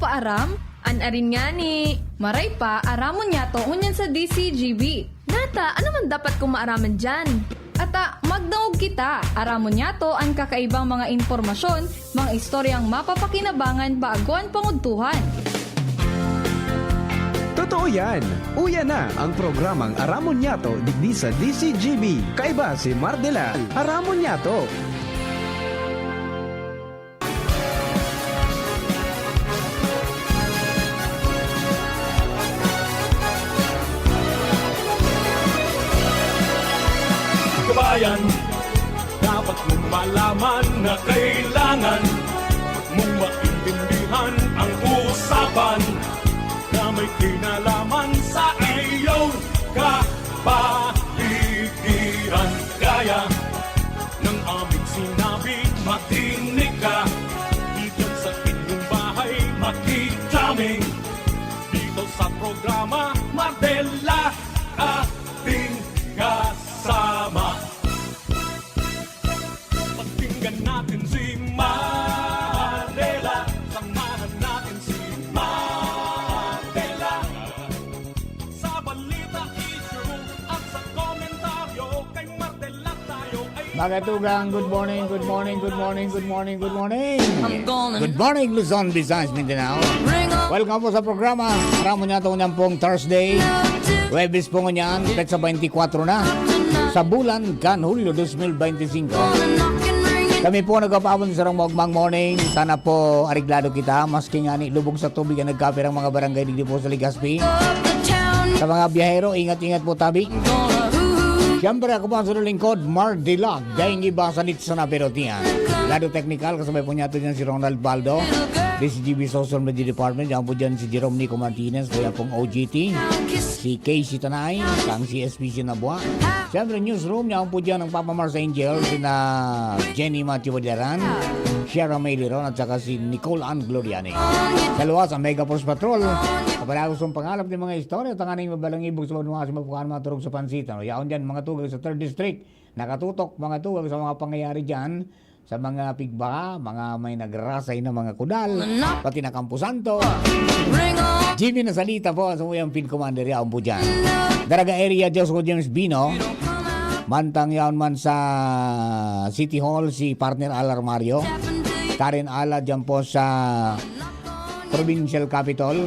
paaram? Anarin nga ni. Maray pa, aramon niya to unyan sa DCGB. Nata, ano man dapat kong maaraman dyan? Ata, magdaog kita. Aramon niya to ang kakaibang mga impormasyon, mga istoryang mapapakinabangan baaguan panguntuhan. Totoo yan. Uya na ang programang Aramon Yato digdi sa DCGB. Kaiba si Mardela. Aramon Yato. Kabayan, dapat mong malaman na kailangan mong maintindihan ang usapan na may kinalaman sa iyong kapaligiran. Gaya ng aming sinabi, makinig ka. Dito sa inyong bahay, makijaming. Dito sa programa, Mardela, ating kasama. Pakinggan natin si Mardela. Samahan natin si Mardela. Sa balita, issue at sa komentaryo, kay Mardela tayo ay Magatugang, good morning, good morning, good morning, good morning, good morning. I'm gonna Good morning, Luzon, Visayas, Mindanao. ring on Welcome po sa programa. Aramon niya ito pong Thursday. Webis po ngunyan, petsa 24 na. Sa bulan, kan Hulyo 2025. Kami po nagpapabon sa Magmang Morning. Sana po ariglado kita. Maski nga ni lubog sa tubig ang nagkapir ang mga barangay dito po sa Legazpi. Sa mga biyahero, ingat-ingat po tabi. Siyempre ako po ang sunod lingkod, Mardela. Dahil iba sa nits na perotian. Lado technical, kasabay po niya ito dyan si Ronald Baldo. DCGB Social Media Department. Diyan po dyan si Jerome Nico Martinez. Kaya pong OGT. Si Casey Tanay. Kang si SPC Nabua. Siyempre newsroom. Diyan po dyan ang Papa Mars Angel. Sina Jenny Matthew Badaran. Sierra May Liron. At saka si Nicole Ann Gloriani. Sa luwas ang Mega Force Patrol. Kapag gustong pangalap ng mga istorya. Tanganing mabalang ibog sa mga si mapukaan mga turog sa pansitan. Yaon dyan mga tugag sa 3rd District. Nakatutok mga tugag sa mga pangyayari dyan. Sa mga pigbaka, mga may nagrasay na mga kudal, pati na Campo Santo. Jimmy na salita po sa muyang field commander yaon po dyan. Daraga area Joshua James Bino. Mantang yaon man sa City Hall si partner Alar Mario. Karen Ala dyan po sa Provincial Capital.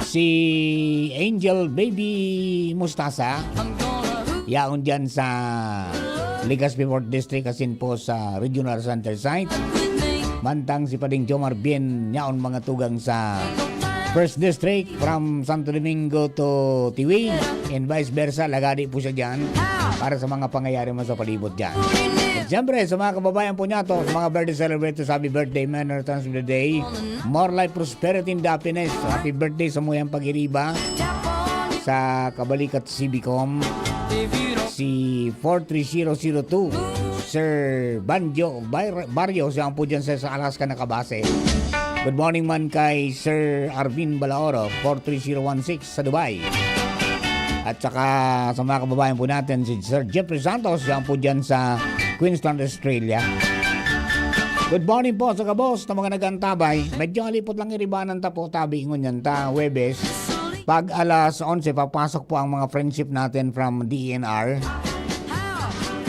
Si Angel Baby Mustasa. Yaon dyan sa Legazpi 4th District asin po sa Regional Center Site. Mantang si Pading Jomar Bien yaon mga tugang sa 1st District from Santo Domingo to Tiwi and vice versa. Lagadi po siya dyan para sa mga pangyayari mo sa palibot dyan. At siyempre sa mga kababayan po niya to, sa mga birthday celebrators, happy birthday man or times of the day. More life, prosperity and happiness. Happy birthday sa muyang pag-iriba sa Kabalikat Cibicom. Si 43002 Sir Banjo Barrio siya po dyan sa Alaska nakabase. Good morning man kay Sir Arvin Balaoro 43016 sa Dubai. At saka sa mga kababayan po natin si Sir Jeffrey Santos siya po dyan sa Queensland, Australia. Good morning po sa kabos na mga nagantabay. Medyo alipot lang iribanan ta po tabi ingon yan ta Webes. Pag alas 11, papasok po ang mga friendship natin from DNR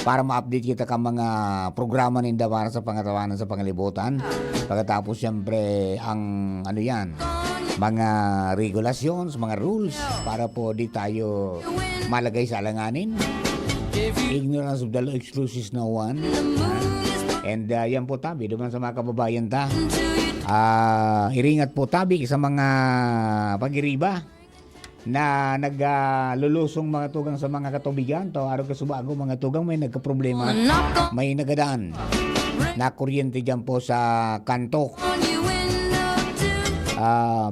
para ma-update kita ka mga programa ninda para sa pangatawanan sa pangalibutan. Pagkatapos siyempre ang ano yan, mga regulations, mga rules para po di tayo malagay sa alanganin. Ignorance of the law excludes no one. And yan po tabi, duman sa mga kababayan ta. Iringat po tabi sa mga pag-iriba na naglulusong mga tugang sa mga katubigan to araw kasubago mga tugang may nagka-problema, may nagadaan na kuryente dyan po sa kanto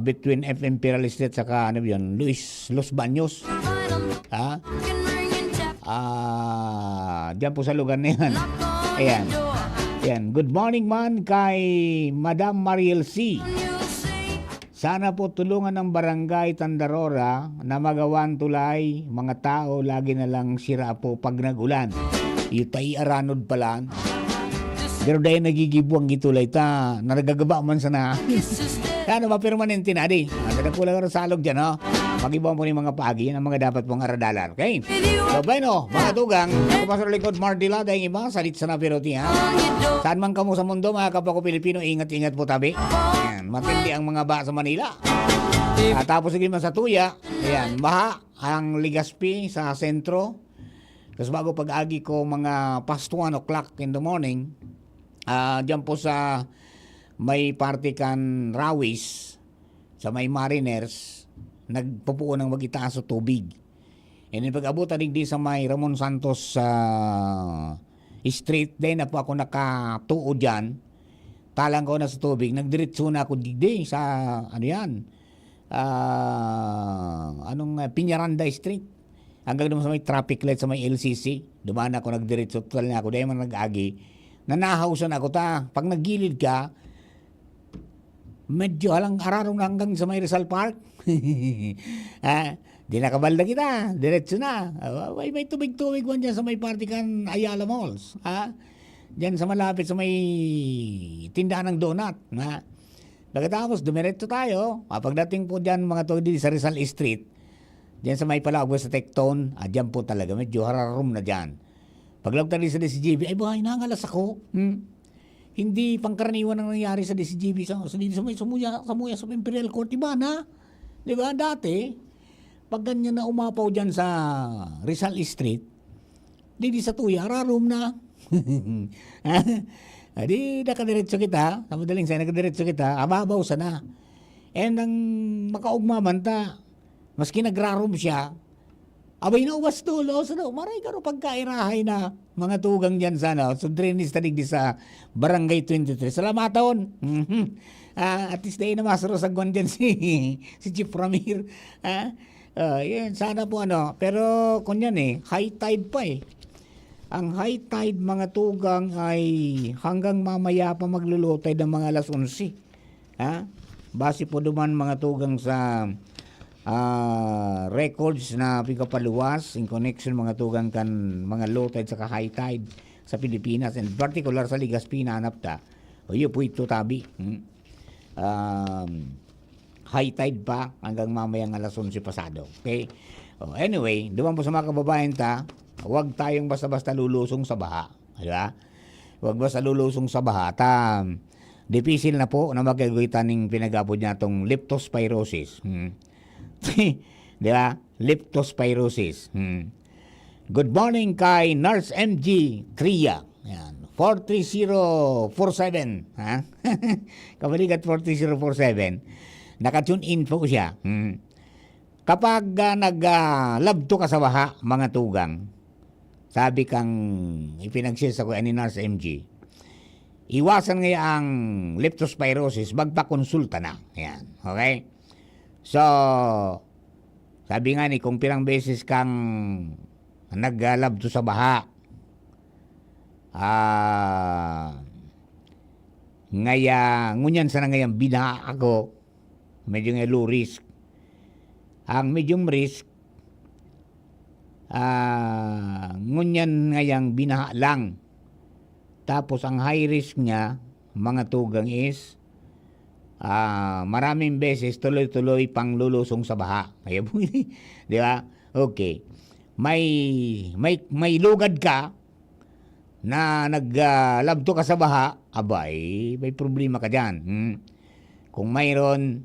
between FM Imperial Estate saka ano yun, Los Baños dyan po sa lugar na yan. Ayan, good morning man kay Madam Mariel C. Sana po tulungan ng barangay Tandarora na magawan tulay. Mga tao lagi na lang sira po pag nag-ulan. Itay aranod pala. Pero dahil nagigibuang gitulay ta, naragagaba man sana. Kano ba permanente na di? At nagkulang rin salog dyan, no? Mag-ibang po ni mga pagi, yan ang mga dapat pong aradalan. Okay? So, bueno, mga tugang, ako pa sa likod, Mardila, dahil iba, salit sa napiroti, ha? Saan man kamo sa mundo, mga kapako Pilipino, ingat-ingat po tabi. Ayan, matindi ang mga ba sa Manila. Tapos sige man sa Tuya, ayan, baha ang Ligaspi sa sentro. Tapos bago pag-agi ko mga past 1 o'clock in the morning, diyan po sa may party kan Rawis, sa may Mariners, nagpupuo ng magitaas sa tubig. And then pag-abutan din sa may Ramon Santos Street, din na po ako nakatuo dyan, talang ko na sa tubig, nagdiretso na ako digdi sa, ano yan, Piñaranda Street. Hanggang naman sa may traffic light sa may LCC, dumaan ako, nagdiretso, total na ako, dahil man nag-agi, nanahawsan ako ta. Pag naggilid ka, medyo halang ararong na hanggang sa may Rizal Park. Di nakabalda kita, diretso na. May tubig-tubig man dyan sa may party kan Ayala Malls. Dyan sa malapit sa may tindahan ng donut. Pagkatapos, dumiretso tayo. Pagdating po dyan mga todi sa Rizal Street, dyan sa may palagwa sa Tecton, dyan po talaga, medyo hararom na dyan. Paglagta rin sa DCGB, ay buhay, nangalas ako. Hindi pangkaraniwan ang nangyari sa DCGB sa may sumuya sa Imperial Court, iba na. Di ba? Dati, pag ganyan na umapaw dyan sa Rizal Street, di sa Tuya, hararom na. Di nakadiretso kita, sa madaling sa nakadiretso kita, ababaw sana. And ang makaugmaman ta, maski nagrarom siya, abay na uwas tulo, maray ka ro pagkairahay na mga tugang dyan sana, so drainage tanig di sa Barangay 23. Salamat taon. At least dahil na masarosagwan dyan si Chief Ramir. Yan, sana po pero kung yan high tide pa Ang high tide mga tugang ay hanggang mamaya pa maglulutay ng mga alas 11. Base po duman mga tugang sa records na pikapaluwas in connection mga tugang kan mga low tide sa high tide sa Pilipinas and particular sa Ligaspi na hanap ta. Yun po ito tabi. High tide pa hanggang mamayang alas 11 pasado. Okay? Anyway, duman po sa mga kababayan ta, huwag tayong basta-basta lulusong sa baha. Diba? Huwag basta lulusong sa baha. Dipisil na po na magagawitan ng pinagapod niya itong leptospirosis. Diba? Leptospirosis. Good morning kay Nurse MG Tria. Yan. 43047. Kabalikat 43047. Naka-tune in po siya. Kapag nag-labto ka sa baha, mga tugang, sabi kang ipinagsis ako ni Nurse MG, iwasan ngayon ang leptospirosis, magpakonsulta na. Yan. Okay? So, sabi nga ni, kung pirang beses kang nag-labto sa baha, ngunyan sana ngayon binaha ako, medyo nga low risk. Ang medium risk, ngunyan ngayang binaha lang. Tapos ang high risk niya, mga tugang is, maraming beses tuloy-tuloy pang lulusong sa baha. Kaya po, di ba? Okay. May lugad ka na naglabto ka sa baha, abay, may problema ka dyan. Kung mayroon,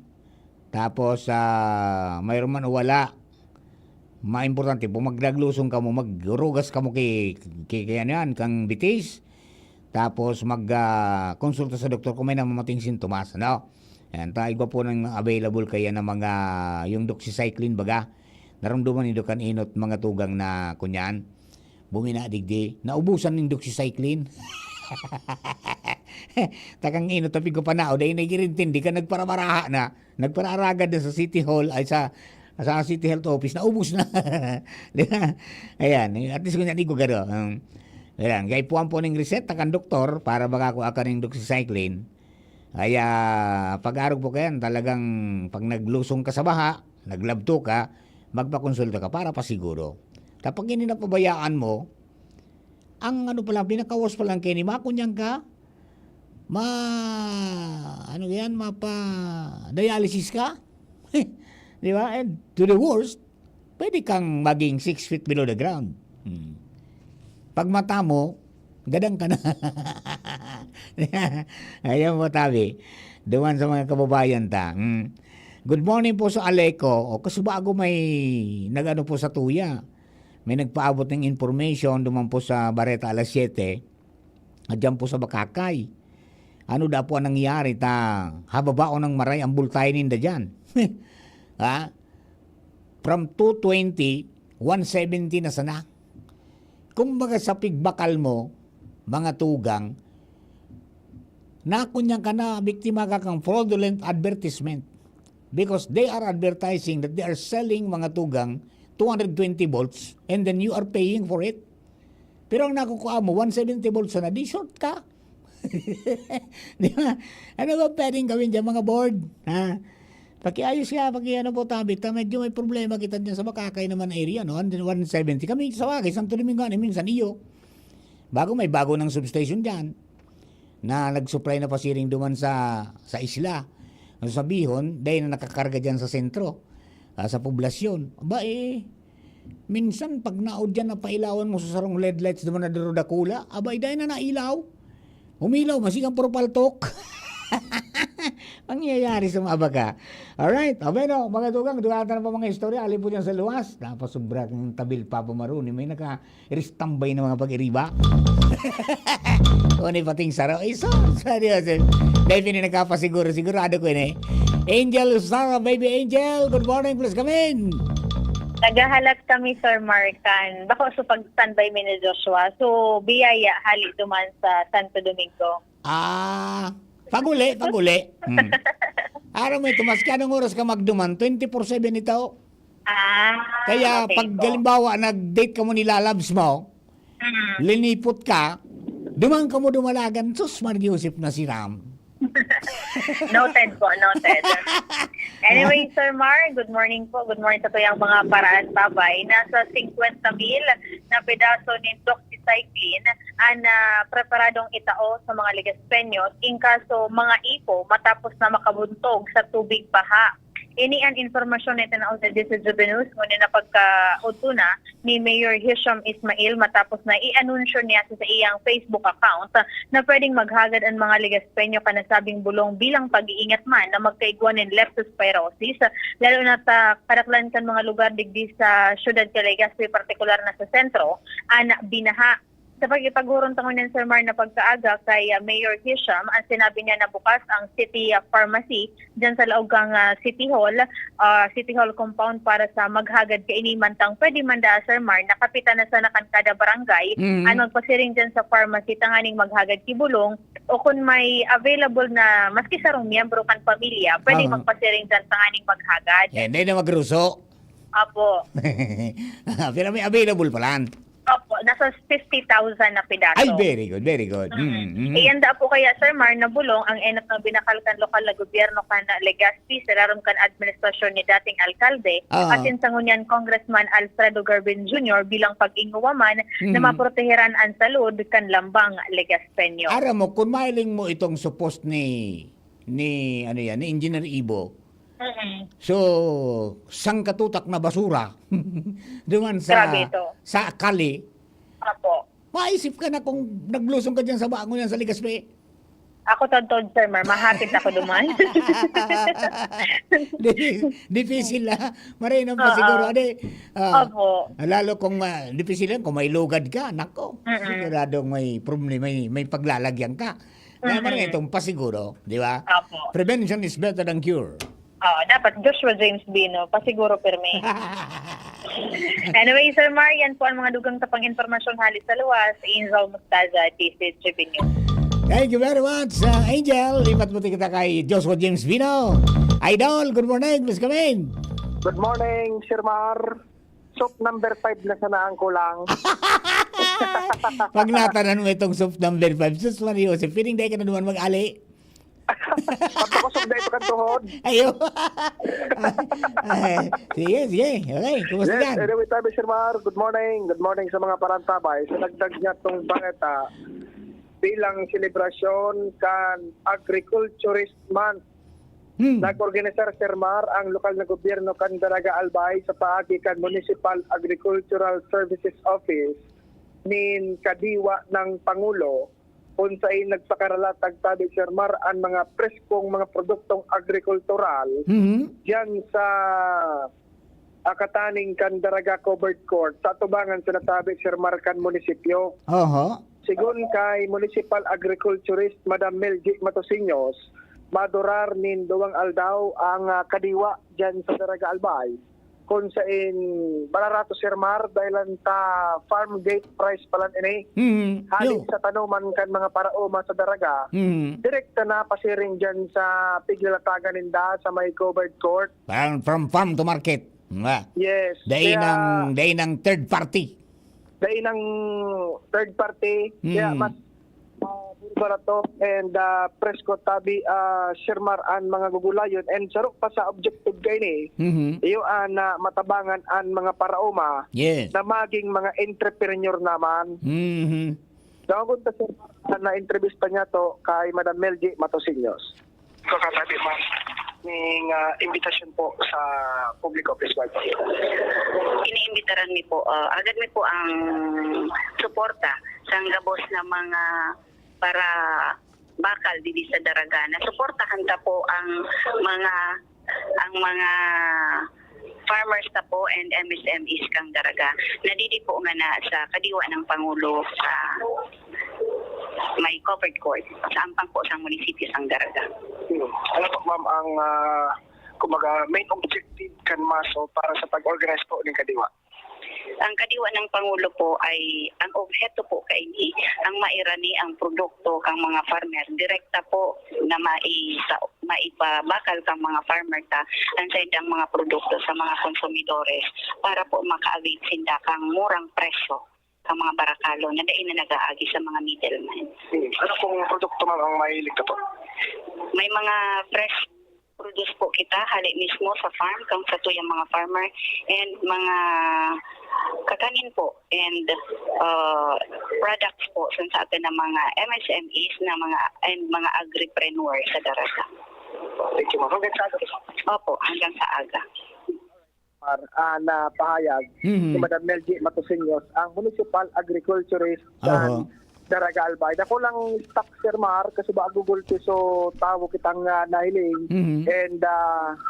tapos mayroon man o wala, maimportante po magdaglusong ka mo, magrugas ka mo kay yan, kang bitis, tapos konsulta sa doktor kung may namamating sintomas, Yan, iba po ng available kaya ng mga yung doxycycline baga, naramdaman ni Dukan Inot mga tugang na kunyan, bumina digdi, naubusan ng doxycycline. Takang Inot, tapi ko pa na, o dahil nagirintindi ka, nagparamaraha na, nagpararagad na sa City Hall, ay sa City Health Office, naubos na. Ayan, at least kung yan, ko gado. Ayan, kaya puwan po ng reset, takang doktor, para baka ko ng doxycycline. Kaya, pag-arog po kayan, talagang, pag naglusong ka sa baha, naglabto ka, magpakonsulta ka, para pasiguro. Kapag hindi napabayaan mo, ang pinakawas pa lang kayo ni makunyang ka, ano yan, dialysis ka? Di ba? And to the worst, pwede kang maging 6 feet below the ground. Pag mata mo, gadang ka na. Ayan mo, tabi. Duman sa mga kababayan ta. Good morning po sa Aleco. Kasi bago may nagano po sa Tuya. May nagpaabot ng information duman po sa Bareta alas 7. At dyan po sa Bakakay. Ano da po ang nangyari ta? Hababao ng maray ang bultay ninda dyan. Ha? From 220, 170 na sana. Kung baga sa pigbakal mo, mga tugang, nakunyang ka na, biktima ka kang fraudulent advertisement. Because they are advertising that they are selling mga tugang 220 volts and then you are paying for it. Pero ang nakukuha mo, 170 volts na, di short ka. Di ba? Ano ba pwedeng gawin dyan mga board? Ha? Pakiayos ka, ano po tabi, medyo may problema kita dyan sa Makakay naman area, no? 170. Kami sa Wakay, Santo Domingo, minsan iyo. May bago ng substation dyan na nag-supply na pasiring duman sa isla. Ang sabihon, dahil na nakakarga dyan sa sentro, sa poblasyon. Minsan pag naod dyan na pailawan mo sa sarong LED lights duman na Darodakula, dahil na nailaw. Umilaw, masigang propaltok. Pangyayari sa mga baka. Alright, no, mga tugang, dugatan na pa mga istorya, alin po dyan sa luwas. Napasubra kang tabil Papa Maruni, may naka-ristambay na mga pag-iriba. Kung ano pating saraw, seryoso. Dahil sigurado ko yun Angel Sara, baby Angel, good morning, please come in. Nagahalat kami, Sir Marcan. Bako so pag-standby mi ni Joshua. So, biyaya hali duman sa Santo Domingo. Paguli. Araw mo ito, maski anong oras ka magduman, 24/7 ito. Kaya okay pag po. galimbawa nag-date ka mo nila labs mo, linipot ka, duman ka mo dumalagan, sus, Margiusip na si Ram. Noted po, noted. Anyway, Sir Mar, good morning po. Good morning sa tuyang mga paraan tabay. Nasa 50,000 na pedaso ni doxycycline ang preparadong itao sa mga ligaspenyos in kaso mga ipo matapos na makabuntog sa tubig baha. Ini ang informasyon na itanaw sa DCGB News ngunit na pagka-uto na ni Mayor Hisham Ismail matapos na i-anunsyo niya sa iyang Facebook account na pwedeng maghagad ang mga ligaspenyo kanasabing bulong bilang pag-iingat man na magkaigwan ng leptospirosis lalo na sa karaklan kan mga lugar digdi sa syudad sa Legazpi partikular na sa sentro ang binaha. Sa pagipagurong tangon ng Sir Mar na pagkaaga kay Mayor Hisham, ang sinabi niya na bukas ang City Pharmacy dyan sa Laugang City Hall compound para sa maghagad kay inimantang pwede manda Sir Mar na kapitan na sa nakankada barangay ang magpasiring dyan sa pharmacy tanganing maghagad kibulong o kung may available na maski sarong miyembro kan pamilya pwede magpasiring dyan tanganing maghagad. Hindi na magruso. Apo. Pero may available pala. Opo, nasa 50,000 na pedaso. Ay, very good. Ianda po kaya, Sir Mar, na bulong ang enap ng binakalkan lokal na gobyerno kan Legazpi sa larom kan administrasyon ni dating alkalde at sinsangunyan Congressman Alfredo Garbin Jr. bilang pag-inguwaman na maproteheran ang salud kan lambang Legazpeño. Ara mo, kung mailing mo itong suppost ni Engineer Ibo, so, sangkatutak na basura duman sa kali. Apo. Maisip ka na kung naglusong ka dyan sa bangon yan sa Legazpi. Ako tod, Sir Mar, mahapit ako duman. Difficile na. Marinong pa siguro. Opo. Lalo kung difficile yan, kung may lugad ka, nako. Siguradong may problema, may paglalagyan ka. Kaya marin itong pasiguro, di ba? Opo. Prevention is better than cure. Dapat Joshua James Bino, pasiguro pirmi. Anyway, Sir Mar, yan po ang mga dugang tapang informasyon halis sa luwas. Angel Mustaza, DCGB News. Thank you very much, Angel. Lipat mo kita kay Joshua James Bino. Idol, good morning. Please come in. Good morning, Sir Mar. Soap number 5 na sanaan ko lang. Pag natanan mo itong soap number 5, sus Mario, si feeling day ka na naman mag-ali. Pagpakusog na ito kan tuhod. Ayo. Sige. Okay, kumusta Yes, yan? anyway, Sir Mar, good morning. Good morning sa mga parantabay. Sa nagdag niya itong bangeta, bilang selebrasyon kan Agriculturist Month. Nag-organisar Sir Mar ang lokal na gobyerno kan Daraga Albay sa paagi kan Municipal Agricultural Services Office nin kadiwa ng Pangulo kung saan nagpakaralatag tabi Sir Mar ang mga preskong mga produktong agrikultural diyan sa akataning kan Daraga Covered Court sa tubangan sa natabi Sir Mar kan munisipyo. Oho. Sigun kay Municipal Agriculturist Madam Melgi Matosiños, madurar nin duwang aldaw ang kadiwa dyan sa Daraga Albay. Kung saan bararato Sir Mar dahil ta farm gate price palan ini. Halin sa tanuman kan mga paraoma sa Daraga. Direkta na pasiring dyan sa piglalatagan ninda sa may covered court. From farm to market. Yes. Dain ng third party. Dain ng third party. Kaya mas barato and presko tabi Shermar an mga gugulayon and sarok pa sa objective kay ni iyo na matabangan an mga paraoma Yes. na maging mga entrepreneur naman. Daw ta Sir na entrevista niya to kay Madam Melgi Matosiños. So katabi man ning invitation po sa public office wag. Iniimbitaran mi po agad mi po ang suporta sa gabos na mga para bakal dili sa Daragana. Suportahan ta po ang mga farmers ta po and MSMEs kang Daraga. Nadidi po nga na sa kadiwa ng Pangulo sa may covered court sa ampang po sa munisipyo sang Daraga. Ano po ma'am ang kumaga main objective kan maso para sa pag-organize po ng kadiwa? Ang kadiwa ng Pangulo po ay ang objeto po kay ni ang mairani ang produkto kang mga farmer direkta po na maipabakal kang mga farmer ta ang ang mga produkto sa mga konsumidores para po makaawit sinda kang murang presyo kang mga barakalo na dai na nag-aagi sa mga middleman. Ano pong produkto ma'am ang mahilig ka po? May mga fresh produce po kita hali mismo sa farm kang sa tuyang mga farmer and mga kakanin po and products po sa atin ng mga MSMEs na mga agripreneur sa Daraga. Thank you ma'am. Hanggang sa aga. Opo, hanggang sa aga. Na pahayag si Madam Melgi Matosiños ang Municipal Agriculturist Oho. Daraga Albay. Dako lang stock Sir Mar kasi ba Google so tawo kitang nahiling and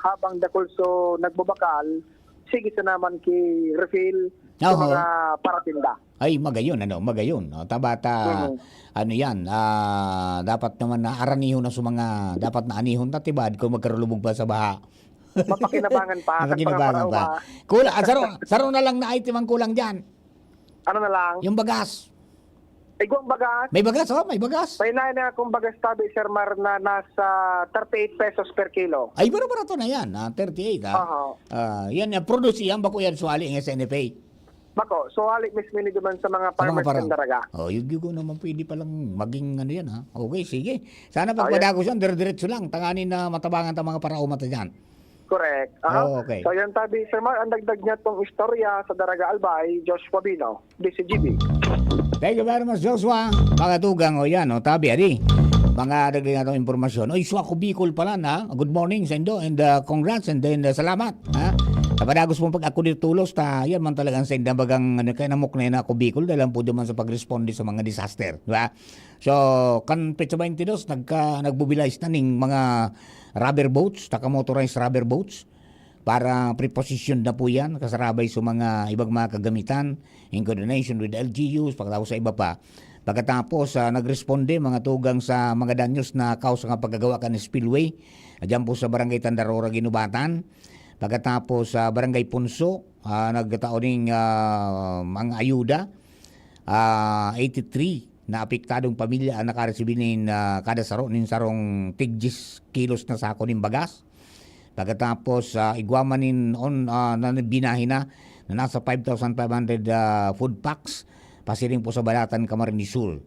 habang dakol so nagbabakal sige sa naman ki refill sa Oho. mga paratinda. Ay, magayon. O, tabata, ano yan, dapat naman na aranihon na sa mga, dapat na anihon na tibad kung magkarulubog pa sa baha. Mapakinabangan pa. Mapakinabangan pa. Kulang, saro na lang na item ang kulang dyan. Ano na lang? Yung bagas. Igwang bagas. May bagas, may bagas. Painahin na akong bagas tabi Sir Mar na nasa 38 pesos per kilo. Ay, barato na yan, 38, ha? Aha. Yan, produce yan, bako yan suwali ng SNFA. Bako, so halik mismo ni duman sa mga farmers ng Daraga. Oh, yung naman pwede palang maging ano yan, ha? Okay, sige. Sana pagpadagos yan, dire-diretso lang. Tanganin na matabangan ta mga parauma ta dyan. Correct. Oh, okay. So yan tabi, Sir Mar, ang dagdag niya tong istorya sa Daraga Albay, Joshua Bino, DCGB. Thank you very much, Joshua. Mga tugang, o yan, o tabi, adi. Mga dagdag na itong informasyon. Oy, Suaco Bicol pala, na. Good morning, Sendo, and congrats, and then salamat, ha? Kapadagos mo pag ako ditulos, yan man talagang Sendo, bagang kaya namok na yun ako Bicol, dahil po naman sa pag-responde sa mga disaster, di ba? So, kan Petsa 22, nagbubilize na ning mga rubber boats, taka-motorized rubber boats, para preposition na po yan, kasarabay sa mga ibang mga kagamitan, in coordination with LGUs, pagkatapos sa iba pa. Pagkatapos, nagresponde mga tugang sa mga danyos na kausa nga pagkagawa ka ng spillway, dyan po sa Barangay Tandarora, Ginubatan. Pagkatapos sa Barangay Punso, nagkataoning mga ayuda, 83 na apektadong pamilya ang nakaresibinin kada saro, nin sarong tigjis kilos na sako ng bagas. Pagkatapos, igwamanin na binahin na nasa 5,500 food packs, pasiring po sa Balatan, Camarines Sur.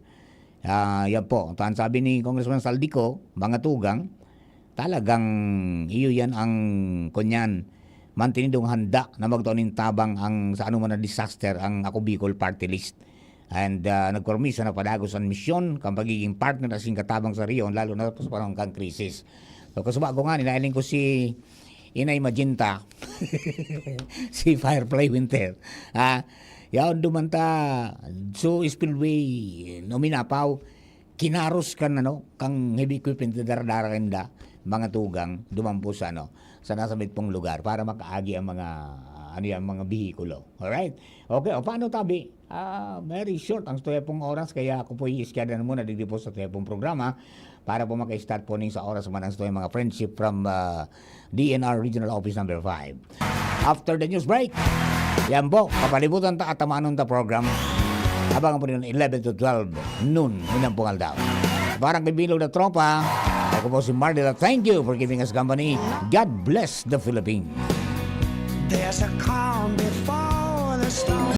Yan po. Ang sabi ni Congressman Saldico, mga tugang, talagang iyo yan ang kunyan. Mantinidong handa na magtaunin tabang ang sa anuman na disaster ang Ako Bicol Party List. And nagkormiso na padagos ang misyon kang pagiging partner na sing katabang sa riyon lalo na sa panahon kang krisis. So kasaba ko nga nilailing ko si Inay Magenta si Firefly Winter. Yaon dumanta so spillway nominapaw kinaros kan kang heavy equipment daradara kanda mga tugang dumampo sa sa nasabit pong lugar para makaagi ang mga mga bihikulo. Alright? Okay, o paano tabi? Very short ang stoya pong oras kaya ako po i-schedule na muna dito po sa stoya pong programa para po maka-start po ning sa oras man ang stoya mga friendship from DNR Regional Office number 5. After the news break, yan po, kapalibutan ta at tamanon ta program. Abangan po rin 11 to 12 noon, unang pungal daw. Parang bibilog na tropa, ako po si Mardela. Thank you for giving us company. God bless the Philippines. There's a calm before the storm.